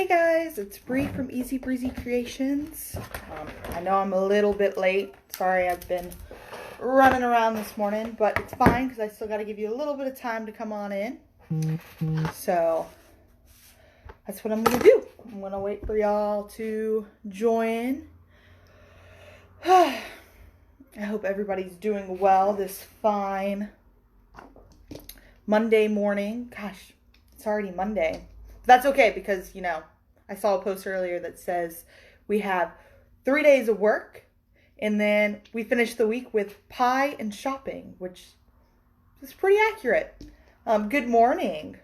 Guys, it's Bree from Easy Breezy Creations. I know I'm a little bit late. Sorry, I've been running around this morning, but it's fine because I still got to give you a little bit of time to come on in. So that's what I'm going to do. I'm going to wait for y'all to join. I hope everybody's doing well this fine Monday morning. Gosh, it's already Monday. That's okay because, you know, I saw a post earlier that says we have 3 days of work and then we finish the week with pie and shopping, which is pretty accurate. Good morning.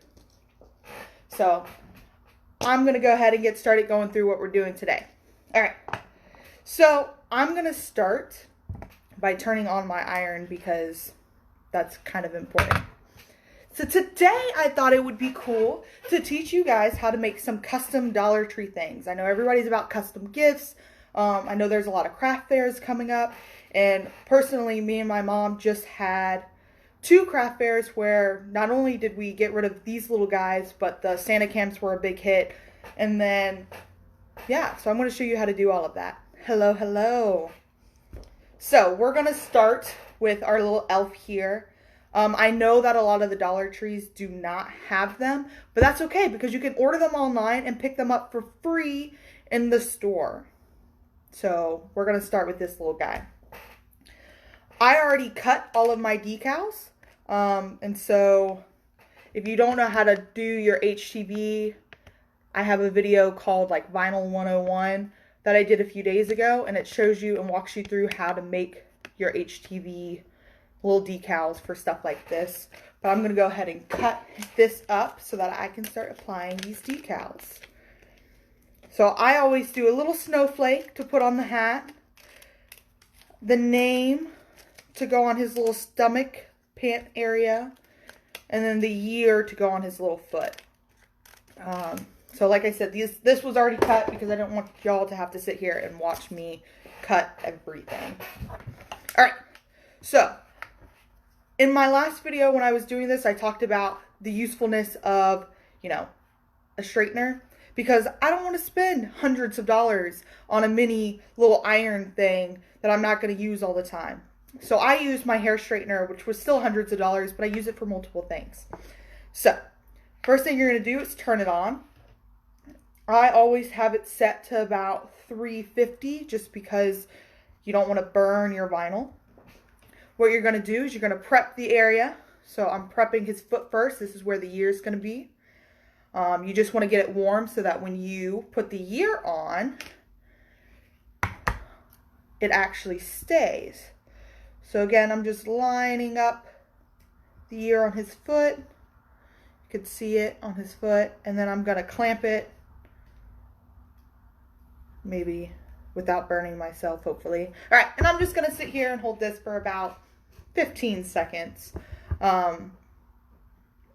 So I'm going to go ahead and get started going through what we're doing today. All right. So I'm going to start by turning on my iron because that's kind of important. So today I thought it would be cool to teach you guys how to make some custom Dollar Tree things. I know everybody's about custom gifts. I know there's a lot of craft fairs coming up. And personally, me and my mom just had 2 craft fairs where not only did we get rid of these little guys, but the Santa camps were a big hit. And then, yeah, so I'm going to show you how to do all of that. Hello, hello. So we're going to start with our little elf here. I know that a lot of the Dollar Trees do not have them, but that's okay because you can order them online and pick them up for free in the store. So we're going to start with this little guy. I already cut all of my decals. And so if you don't know how to do your HTV, I have a video called like Vinyl 101 that I did a few days ago, and it shows you and walks you through how to make your HTV little decals for stuff like this. But I'm going to go ahead and cut this up so that I can start applying these decals. So I always do a little snowflake to put on the hat, the name to go on his little stomach pant area, and then the year to go on his little foot. So like I said, this was already cut because I didn't want y'all to have to sit here and watch me cut everything. All right, so in my last video when I was doing this, I talked about the usefulness of, you know, a straightener, because I don't want to spend hundreds of dollars on a mini little iron thing that I'm not going to use all the time. So I used my hair straightener, which was still hundreds of dollars, but I use it for multiple things. So first thing you're going to do is turn it on. I always have it set to about 350 just because you don't want to burn your vinyl. What you're going to do is you're going to prep the area. So I'm prepping his foot first. This is where the year is going to be. You just want to get it warm so that when you put the year on, it actually stays. So again, I'm just lining up the year on his foot. You can see it on his foot. And then I'm going to clamp it, maybe without burning myself, hopefully. All right, and I'm just going to sit here and hold this for about 15 seconds.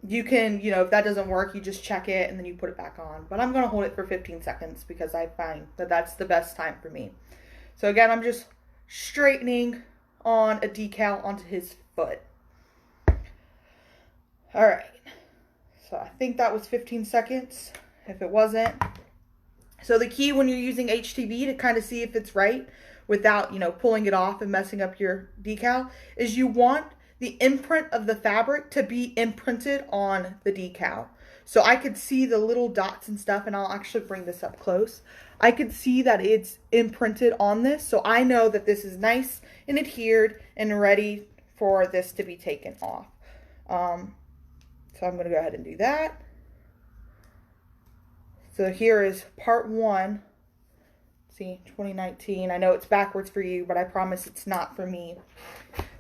You can, you know, if that doesn't work, you just check it and then you put it back on. But I'm going to hold it for 15 seconds because I find that that's the best time for me. So again, I'm just straightening on a decal onto his foot. All right. So I think that was 15 seconds. If it wasn't. So the key when you're using HTV to kind of see if it's right without, you know, pulling it off and messing up your decal is you want the imprint of the fabric to be imprinted on the decal. So I could see the little dots and stuff, and I'll actually bring this up close. I could see that it's imprinted on this, so I know that this is nice and adhered and ready for this to be taken off. So I'm going to go ahead and do that. So here is part 1. See, 2019. I know it's backwards for you, but I promise it's not for me.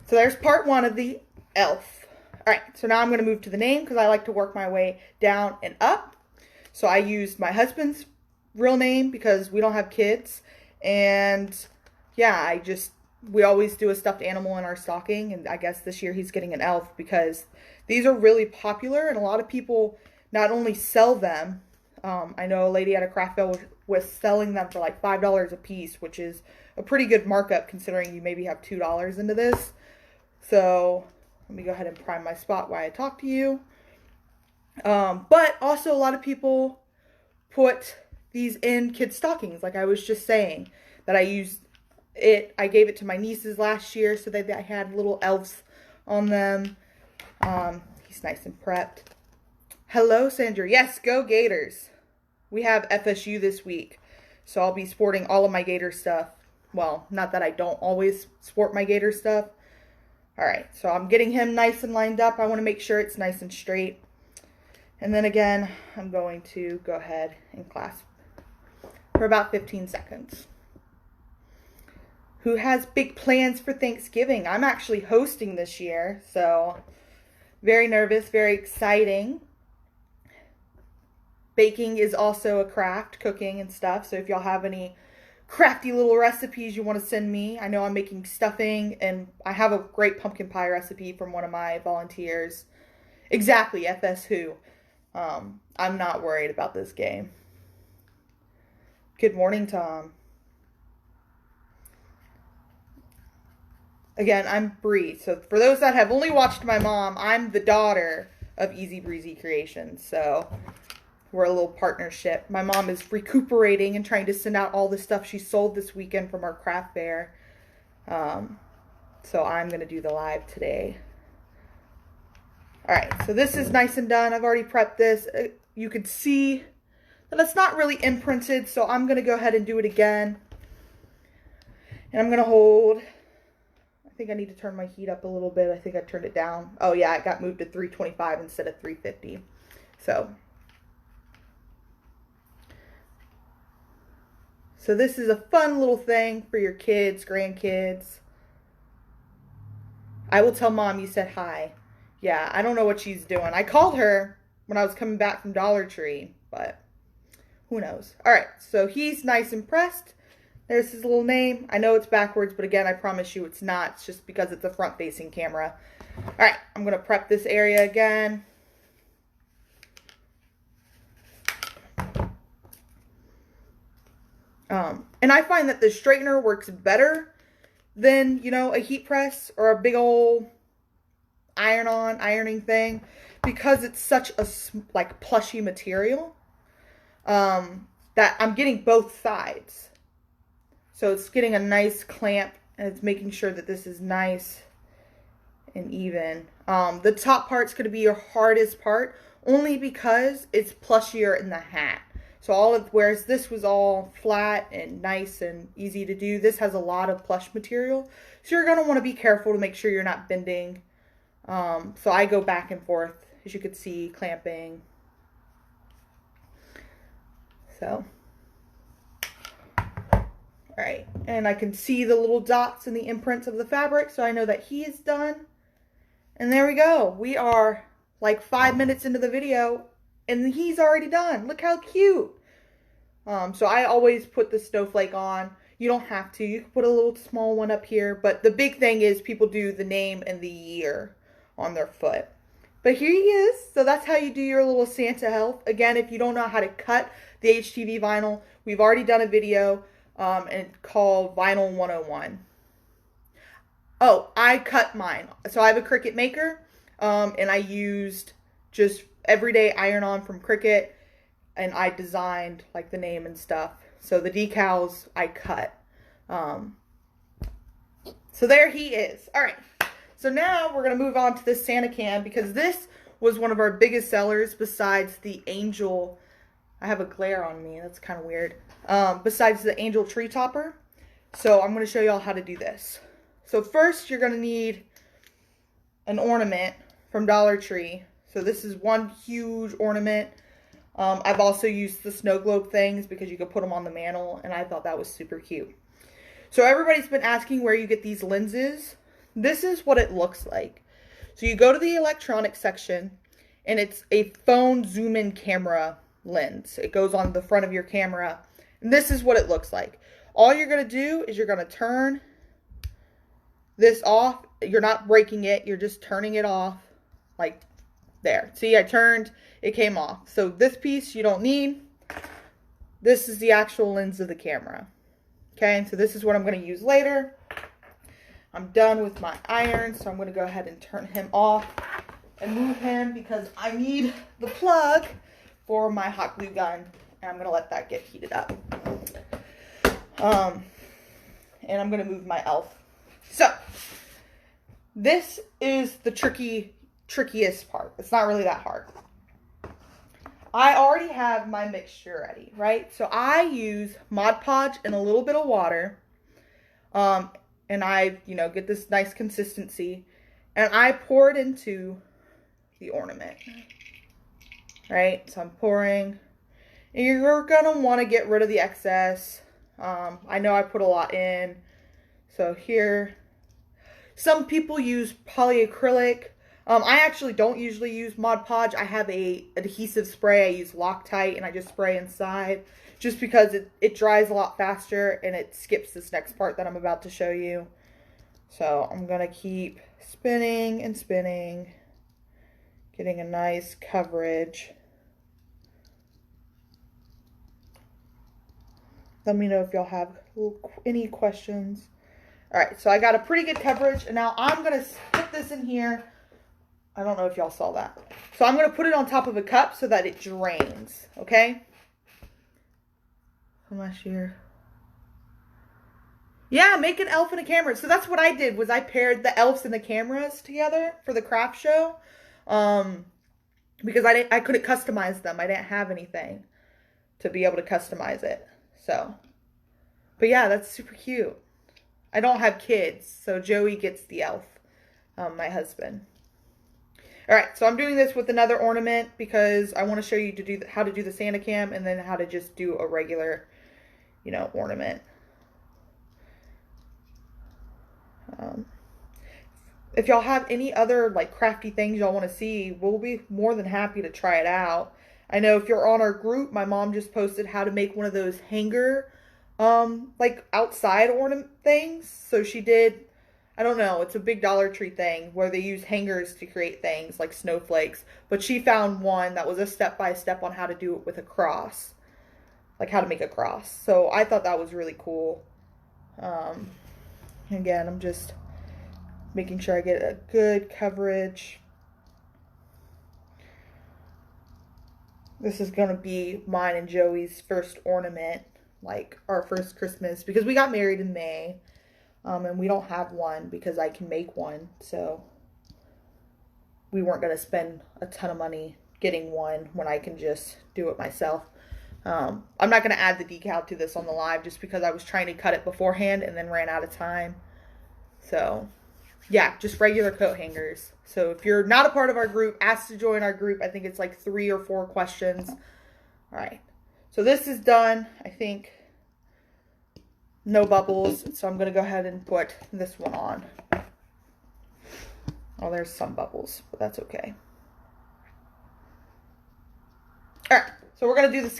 So there's part 1 of the elf. All right, so now I'm going to move to the name because I like to work my way down and up. So I used my husband's real name because we don't have kids. And yeah, we always do a stuffed animal in our stocking. And I guess this year he's getting an elf because these are really popular. And a lot of people not only sell them, I know a lady at a craft fair was selling them for like $5 a piece, which is a pretty good markup considering you maybe have $2 into this. So let me go ahead and prime my spot while I talk to you. But also a lot of people put these in kids' stockings, like I was just saying, that I used it. I gave it to my nieces last year so that I had little elves on them. He's nice and prepped. Hello, Sandra. Yes, go Gators. We have FSU this week, so I'll be sporting all of my Gator stuff. Well, not that I don't always sport my Gator stuff. All right, so I'm getting him nice and lined up. I want to make sure it's nice and straight. And then again, I'm going to go ahead and clasp for about 15 seconds. Who has big plans for Thanksgiving? I'm actually hosting this year, so very nervous, very exciting. Baking is also a craft, cooking and stuff. So if y'all have any crafty little recipes you want to send me, I know I'm making stuffing, and I have a great pumpkin pie recipe from one of my volunteers. Exactly, FS who. I'm not worried about this game. Good morning, Tom. Again, I'm Bree. So for those that have only watched my mom, I'm the daughter of Easy Breezy Creations. So we're a little partnership. My mom is recuperating and trying to send out all the stuff she sold this weekend from our craft fair. So I'm going to do the live today. All right, so this is nice and done. I've already prepped this. You could see that it's not really imprinted, so I'm going to go ahead and do it again. And I'm going to hold. I think I need to turn my heat up a little bit. I think I turned it down. Oh yeah, it got moved to 325 instead of 350. So this is a fun little thing for your kids, grandkids. I will tell Mom you said hi. Yeah, I don't know what she's doing. I called her when I was coming back from Dollar Tree, but who knows. All right, so he's nice and pressed. There's his little name. I know it's backwards, but again, I promise you it's not. It's just because it's a front-facing camera. All right, I'm going to prep this area again. And I find that the straightener works better than, you know, a heat press or a big old ironing thing, because it's such a like plushy material that I'm getting both sides. So it's getting a nice clamp, and it's making sure that this is nice and even. The top part's going to be your hardest part, only because it's plushier in the hat. So whereas this was all flat and nice and easy to do, this has a lot of plush material. So you're going to want to be careful to make sure you're not bending. So I go back and forth, as you could see, clamping. So, all right. And I can see the little dots and the imprints of the fabric, so I know that he is done. And there we go. We are like 5 minutes into the video, and he's already done. Look how cute. So I always put the snowflake on. You don't have to. You can put a little small one up here. But the big thing is people do the name and the year on their foot. But here he is. So that's how you do your little Santa elf. Again, if you don't know how to cut the HTV vinyl, we've already done a video called Vinyl 101. Oh, I cut mine. So I have a Cricut maker, and I used just everyday iron-on from Cricut, and I designed like the name and stuff. So the decals I cut. So there he is. All right. So now we're going to move on to this Santa can, because this was one of our biggest sellers besides the angel. I have a glare on me. That's kind of weird. Besides the angel tree topper. So I'm going to show y'all how to do this. So first you're going to need an ornament from Dollar Tree. So this is one huge ornament. I've also used the snow globe things because you could put them on the mantle, and I thought that was super cute. So everybody's been asking where you get these lenses. This is what it looks like. So you go to the electronics section, and it's a phone zoom-in camera lens. It goes on the front of your camera, and this is what it looks like. All you're going to do is you're going to turn this off. You're not breaking it. You're just turning it off like there. See, I turned, it came off. So this piece you don't need. This is the actual lens of the camera. Okay, and so this is what I'm going to use later. I'm done with my iron, so I'm going to go ahead and turn him off and move him because I need the plug for my hot glue gun And I'm going to let that get heated up. And I'm going to move my elf. So, this is the trickiest part. It's not really that hard. I already have my mixture ready, right? So I use Mod Podge and a little bit of water. And I, get this nice consistency. And I pour it into the ornament. Right? So I'm pouring. And you're going to want to get rid of the excess. I know I put a lot in. So here. Some people use polyacrylic. I actually don't usually use Mod Podge. I have a adhesive spray. I use Loctite and I just spray inside just because it dries a lot faster and it skips this next part that I'm about to show you. So I'm going to keep spinning and spinning, getting a nice coverage. Let me know if y'all have any questions. All right, so I got a pretty good coverage, and now I'm going to put this in here. I don't know if y'all saw that. So I'm going to put it on top of a cup so that it drains, okay? From last year. Yeah, make an elf and a camera. So that's what I did, was I paired the elves and the cameras together for the craft show. Because I couldn't customize them. I didn't have anything to be able to customize it. So, but yeah, that's super cute. I don't have kids, so Joey gets the elf, my husband. All right, so I'm doing this with another ornament because I want to show you how to do the Santa cam and then how to just do a regular, ornament. If y'all have any other crafty things y'all want to see, we'll be more than happy to try it out. I know if you're on our group, my mom just posted how to make one of those hanger outside ornament things. So she did, I don't know, it's a big Dollar Tree thing where they use hangers to create things like snowflakes. But she found one that was a step-by-step on how to do it with a cross. Like how to make a cross. So I thought that was really cool. Again, I'm just making sure I get a good coverage. This is going to be mine and Joey's first ornament. Our first Christmas, because we got married in May, and we don't have one because I can make one, so we weren't going to spend a ton of money getting one when I can just do it myself. I'm not going to add the decal to this on the live just because I was trying to cut it beforehand and then ran out of time. So yeah, just regular coat hangers. So if you're not a part of our group, ask to join our group. I think it's 3 or 4 questions. All right. So this is done, I think, no bubbles. So I'm going to go ahead and put this one on. Oh, there's some bubbles, but that's okay. All right, so we're going to do the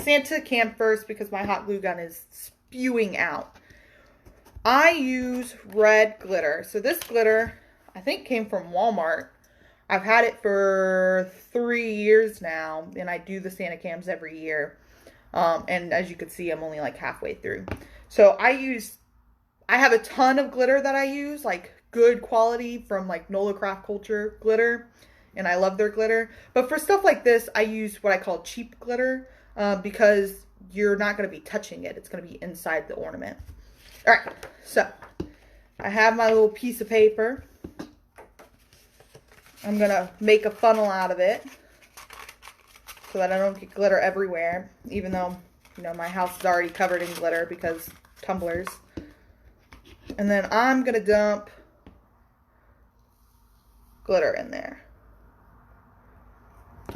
Santa cam first because my hot glue gun is spewing out. I use red glitter. So this glitter, I think, came from Walmart. I've had it for 3 years now, and I do the Santa cams every year. And as you can see, I'm only halfway through. So I have a ton of glitter that I use, good quality from Nola Craft Culture glitter. And I love their glitter. But for stuff like this, I use what I call cheap glitter, because you're not going to be touching it. It's going to be inside the ornament. All right, so I have my little piece of paper. I'm going to make a funnel out of it so that I don't get glitter everywhere, even though, my house is already covered in glitter because tumblers. And then I'm going to dump glitter in there.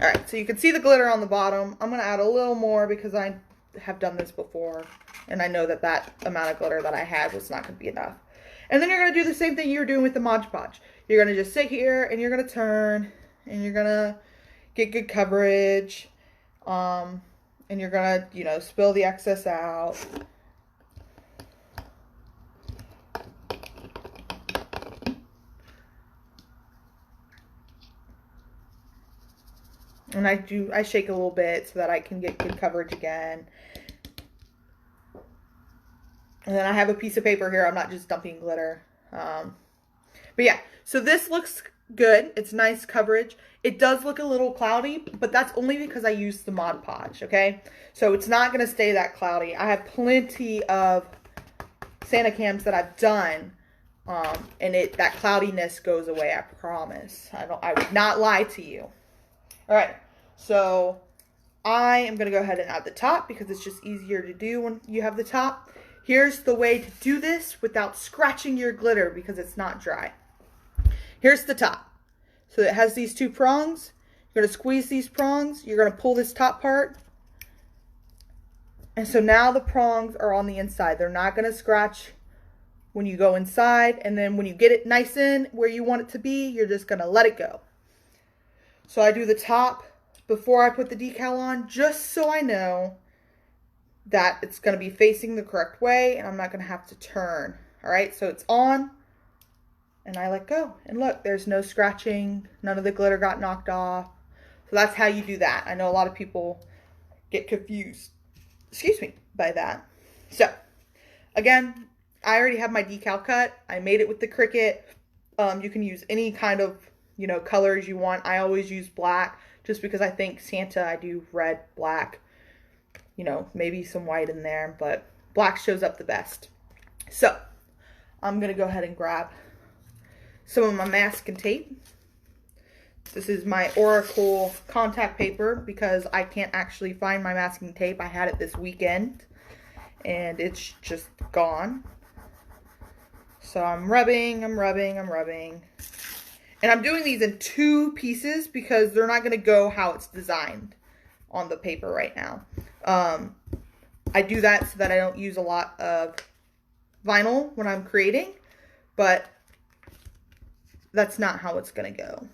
All right, so you can see the glitter on the bottom. I'm going to add a little more because I have done this before, and I know that amount of glitter that I had was not going to be enough. And then you're going to do the same thing you were doing with the Mod Podge. You're going to just sit here, and you're going to turn, and you're going to get good coverage, and you're going to, spill the excess out. And I shake a little bit so that I can get good coverage again. And then I have a piece of paper here. I'm not just dumping glitter. But yeah, so this looks good. It's nice coverage. It does look a little cloudy, but that's only because I used the Mod Podge, okay? So it's not going to stay that cloudy. I have plenty of Santa cams that I've done, and that cloudiness goes away, I promise. I would not lie to you. All right, so I am going to go ahead and add the top because it's just easier to do when you have the top. Here's the way to do this without scratching your glitter because it's not dry. Here's the top. So it has these two prongs. You're going to squeeze these prongs. You're going to pull this top part. And so now the prongs are on the inside. They're not going to scratch when you go inside. And then when you get it nice in where you want it to be, you're just going to let it go. So I do the top before I put the decal on, just so I know that it's going to be facing the correct way and I'm not going to have to turn. All right, so it's on. And I let go. And look, there's no scratching. None of the glitter got knocked off. So that's how you do that. I know a lot of people get confused, by that. So, again, I already have my decal cut. I made it with the Cricut. You can use any kind of, colors you want. I always use black just because I think Santa, I do red, black, maybe some white in there, but black shows up the best. So, I'm going to go ahead and grab some of my masking tape. This is my Oracle contact paper because I can't actually find my masking tape. I had it this weekend and it's just gone. So I'm rubbing. And I'm doing these in 2 pieces because they're not going to go how it's designed on the paper right now. I do that so that I don't use a lot of vinyl when I'm creating, but that's not how it's going to go.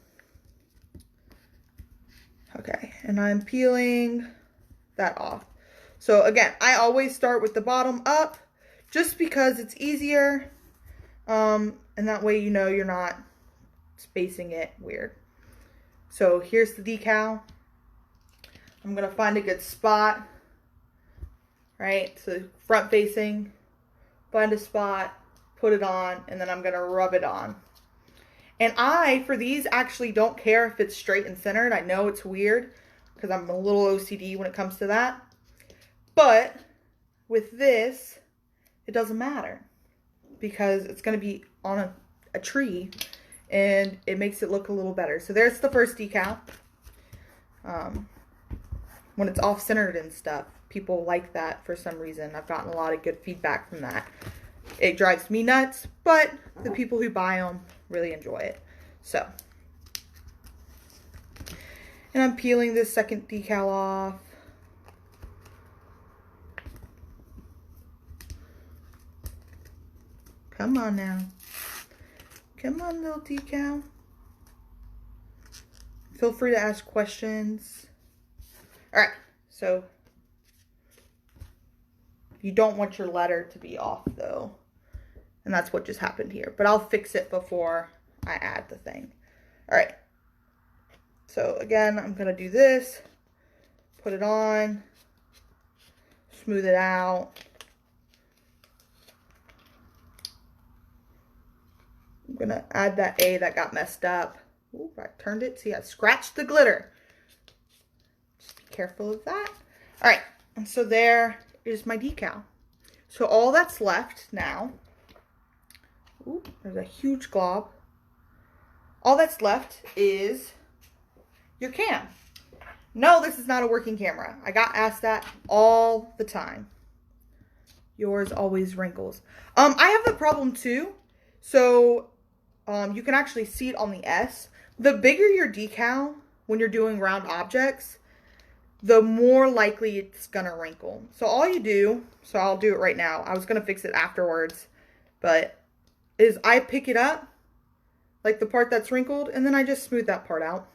Okay, and I'm peeling that off. So again, I always start with the bottom up just because it's easier. And that way you're not spacing it weird. So here's the decal. I'm going to find a good spot. Right, so front facing, find a spot, put it on, and then I'm going to rub it on. And I, for these, actually don't care if it's straight and centered. I know it's weird because I'm a little OCD when it comes to that. But with this, it doesn't matter because it's going to be on a tree and it makes it look a little better. So there's the first decal. When it's off-centered and stuff, people like that for some reason. I've gotten a lot of good feedback from that. It drives me nuts, but the people who buy them really enjoy it. So, and I'm peeling this second decal off. Come on now. Come on, little decal. Feel free to ask questions. All right, so you don't want your letter to be off though. And that's what just happened here. But I'll fix it before I add the thing. All right. So again, I'm going to do this. Put it on. Smooth it out. I'm going to add that A that got messed up. Ooh, I turned it. See, I scratched the glitter. Just be careful of that. All right. And so there is my decal. So all that's left now. Ooh, there's a huge glob. All that's left is your cam. No, this is not a working camera. I got asked that all the time. Yours always wrinkles. I have the problem too. So you can actually see it on the S. The bigger your decal when you're doing round objects, the more likely it's gonna wrinkle. So all you do, so I'll do it right now. I was gonna fix it afterwards, but is I pick it up, like the part that's wrinkled, and then I just smooth that part out.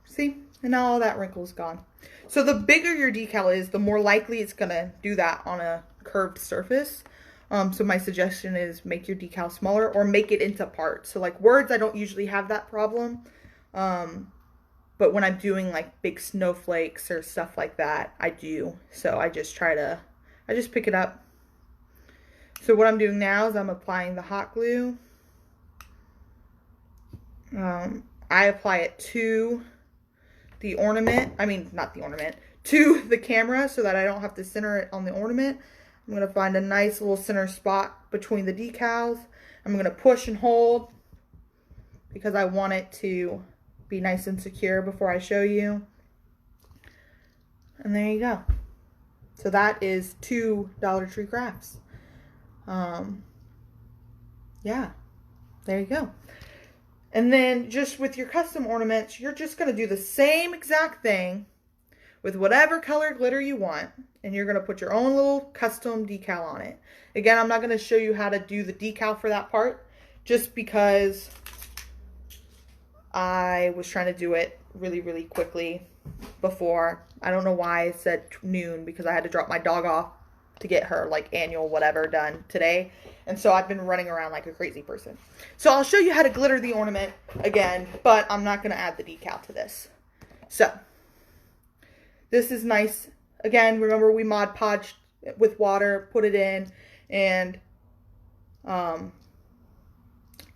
See? And now all that wrinkle's gone. So the bigger your decal is, the more likely it's gonna do that on a curved surface. So my suggestion is make your decal smaller or make it into parts. So like words, I don't usually have that problem. But when I'm doing like big snowflakes or stuff like that, I do. So I just pick it up. So what I'm doing now is I'm applying the hot glue. I apply it to the ornament. I mean, not the ornament, to the camera so that I don't have to center it on the ornament. I'm going to find a nice little center spot between the decals. I'm going to push and hold because I want it to be nice and secure before I show you. And there you go. So that is 2 Dollar Tree crafts. Yeah, there you go. And then just with your custom ornaments, you're just going to do the same exact thing with whatever color glitter you want. And you're going to put your own little custom decal on it. Again, I'm not going to show you how to do the decal for that part, just because I was trying to do it really, really quickly before. I don't know why I said noon, because I had to drop my dog off to get her like annual whatever done today. And so I've been running around like a crazy person. So I'll show you how to glitter the ornament again, but I'm not going to add the decal to this. So this is nice. Again, remember we Mod Podged with water, put it in, and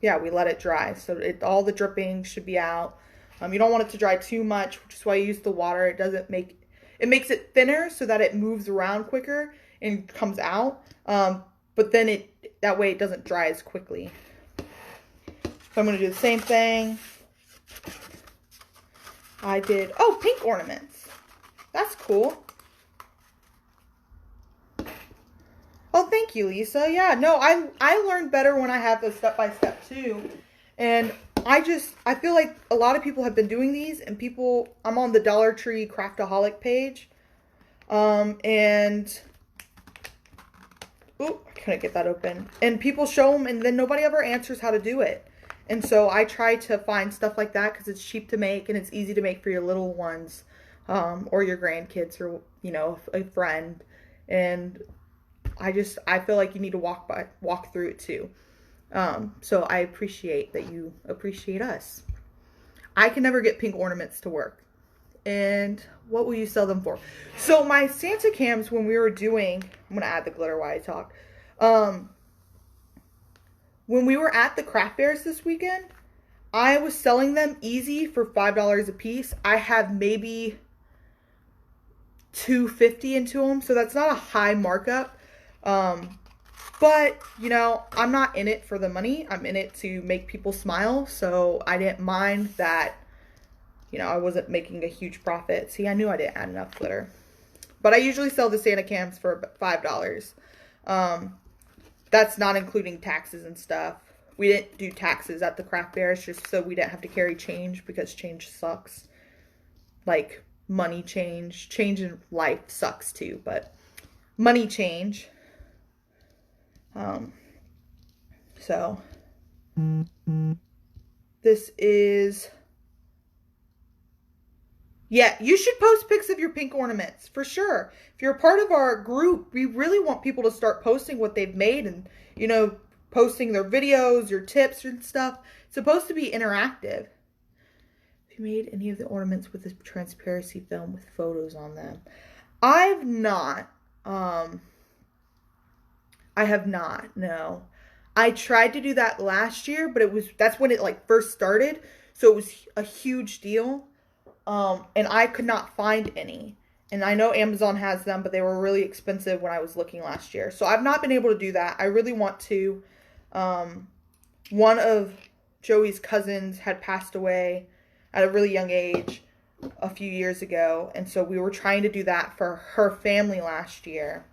yeah, we let it dry. So all the dripping should be out. You don't want it to dry too much, which is why you use the water. It makes it thinner so that it moves around quicker and comes out. But then that way it doesn't dry as quickly. So I'm going to do the same thing. I did, pink ornaments. That's cool. Oh, thank you, Lisa. Yeah, no, I learn better when I have the step-by-step too. And I feel like a lot of people have been doing these, and I'm on the Dollar Tree Craftaholic page. And I couldn't get that open. And people show them, and then nobody ever answers how to do it. And so I try to find stuff like that because it's cheap to make and it's easy to make for your little ones, or your grandkids, or, a friend. And I feel like you need to walk through it too. So I appreciate that you appreciate us. I can never get pink ornaments to work. And what will you sell them for? So my Santa cams, when we were doing, I'm going to add the glitter while I talk. When we were at the craft fairs this weekend, I was selling them easy for $5 a piece. I have maybe $2.50 into them. So that's not a high markup. But, I'm not in it for the money. I'm in it to make people smile. So I didn't mind that, I wasn't making a huge profit. See, I knew I didn't add enough glitter. But I usually sell the Santa cams for $5. That's not including taxes and stuff. We didn't do taxes at the craft fairs just so we didn't have to carry change, because change sucks. Like money change. Change in life sucks too, but money change. So this is, yeah, you should post pics of your pink ornaments for sure. If you're a part of our group, we really want people to start posting what they've made and, posting their videos, your tips and stuff. It's supposed to be interactive. Have you made any of the ornaments with this transparency film with photos on them? I've not. I have not, no. I tried to do that last year, but that's when it first started. So it was a huge deal. And I could not find any. And I know Amazon has them, but they were really expensive when I was looking last year. So I've not been able to do that. I really want to. One of Joey's cousins had passed away at a really young age a few years ago. And so we were trying to do that for her family last year.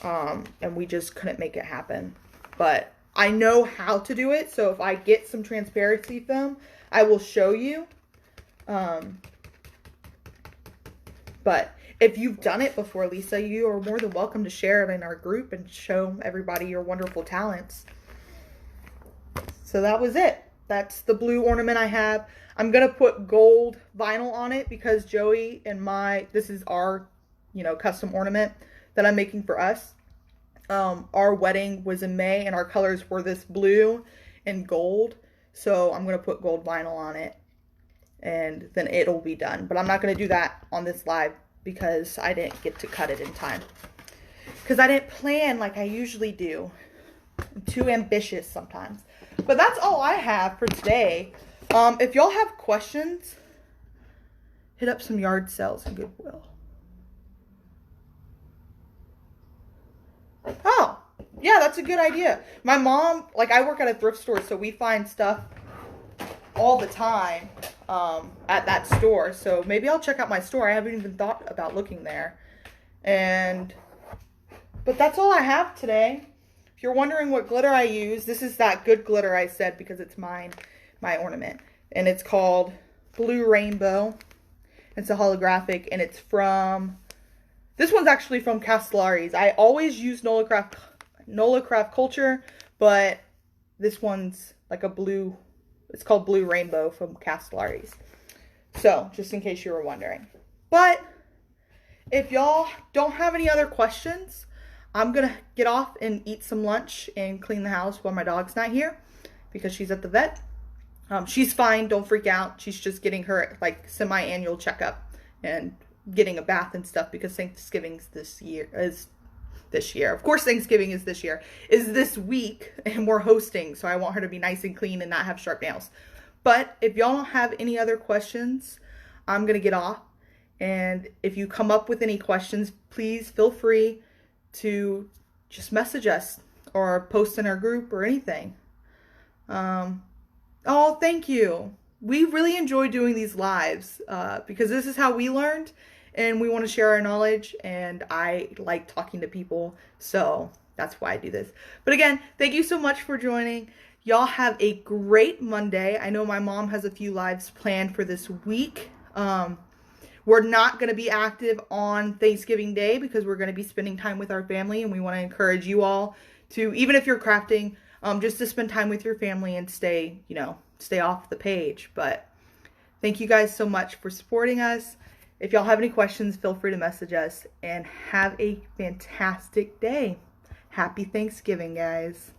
And we just couldn't make it happen. But I know how to do it. So if I get some transparency film, I will show you. But if you've done it before, Lisa, you are more than welcome to share it in our group and show everybody your wonderful talents. So that was it. That's the blue ornament I have. I'm going to put gold vinyl on it because Joey and this is our, custom ornament that I'm making for us. Our wedding was in May and our colors were this blue and gold. So I'm going to put gold vinyl on it. And then it'll be done. But I'm not going to do that on this live because I didn't get to cut it in time. Because I didn't plan like I usually do. I'm too ambitious sometimes. But that's all I have for today. If y'all have questions, hit up some yard sales and Goodwill. Oh, yeah, that's a good idea. My mom, like, I work at a thrift store, so we find stuff all the time at that store. So maybe I'll check out my store. I haven't even thought about looking there. But that's all I have today. If you're wondering what glitter I use, this is that good glitter I said because it's my ornament. And it's called Blue Rainbow. It's a holographic, and it's from... This one's actually from Castellary's. I always use Nola Craft Culture, but this one's like a blue... It's called Blue Rainbow from Castellary's. So, just in case you were wondering. But, if y'all don't have any other questions, I'm going to get off and eat some lunch and clean the house while my dog's not here because she's at the vet. She's fine. Don't freak out. She's just getting her like semi-annual checkup and getting a bath and stuff because Thanksgiving's this year. Of course, Thanksgiving is this week, and we're hosting, so I want her to be nice and clean and not have sharp nails. But if y'all don't have any other questions, I'm going to get off. And if you come up with any questions, please feel free to just message us or post in our group or anything. Oh, thank you. We really enjoy doing these lives because this is how we learned, and we want to share our knowledge, and I like talking to people, so that's why I do this. But again, thank you so much for joining. Y'all have a great Monday. I know my mom has a few lives planned for this week. We're not going to be active on Thanksgiving Day because we're going to be spending time with our family, and we want to encourage you all to, even if you're crafting, just to spend time with your family and stay off the page. But thank you guys so much for supporting us. If y'all have any questions, feel free to message us, and have a fantastic day. Happy Thanksgiving, guys.